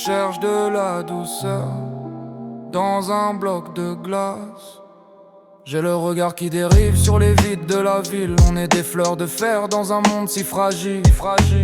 cherche de la douceur dans un bloc de glace. J'ai le regard qui dérive sur les vides de la ville. On est des fleurs de fer dans un monde si fragile.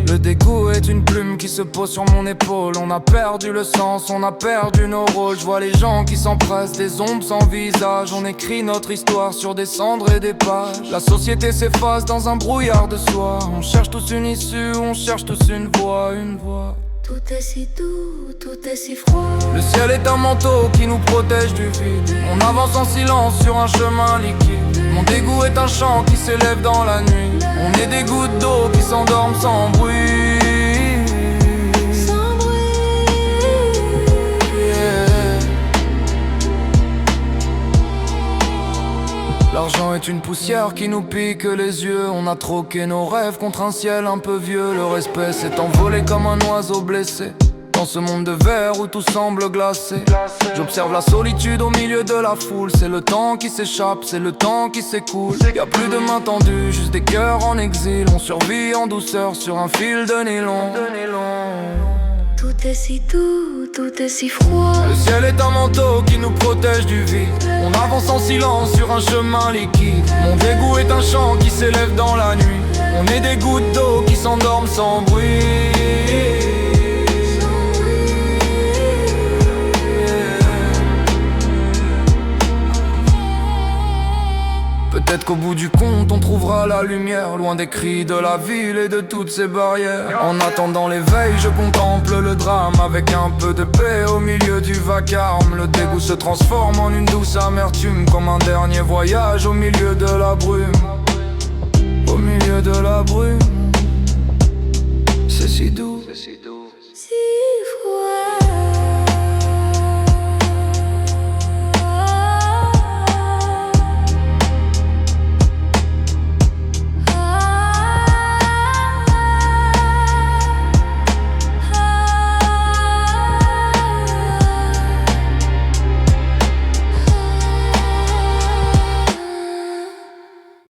Le dégoût est une plume qui se pose sur mon épaule. On a perdu le sens, on a perdu nos rôles. Je vois les gens qui s'empressent, des ombres sans visage. On écrit notre histoire sur des cendres et des pages. La société s'efface dans un brouillard de soie. On cherche tous une issue, on cherche tous une voie, une voie. Tout est si doux, tout est si froid. Le ciel est un manteau qui nous protège du vide. On avance en silence sur un chemin liquide. Mon dégoût est un chant qui s'élève dans la nuit. On est des gouttes d'eau qui s'endorment sans bruit. Sans bruit. Yeah. L'argent est une poussière qui nous pique les yeux. On a troqué nos rêves contre un ciel un peu vieux. Le respect s'est envolé comme un oiseau blessé dans ce monde de verre où tout semble glacé. J'observe la solitude au milieu de la foule. C'est le temps qui s'échappe, c'est le temps qui s'écoule. Y'a plus de mains tendues, juste des cœurs en exil. On survit en douceur sur un fil de nylon. Tout est si doux, tout est si froid. Le ciel est un manteau qui nous protège du vide. On avance en silence sur un chemin liquide. Mon dégoût est un chant qui s'élève dans la nuit. On est des gouttes d'eau qui s'endorment sans bruit. Peut-être qu'au bout du compte on trouvera la lumière, loin des cris de la ville et de toutes ses barrières. En attendant l'éveil je contemple le drame avec un peu de paix au milieu du vacarme. Le dégoût se transforme en une douce amertume, comme un dernier voyage au milieu de la brume. Au milieu de la brume, c'est si doux, c'est si doux.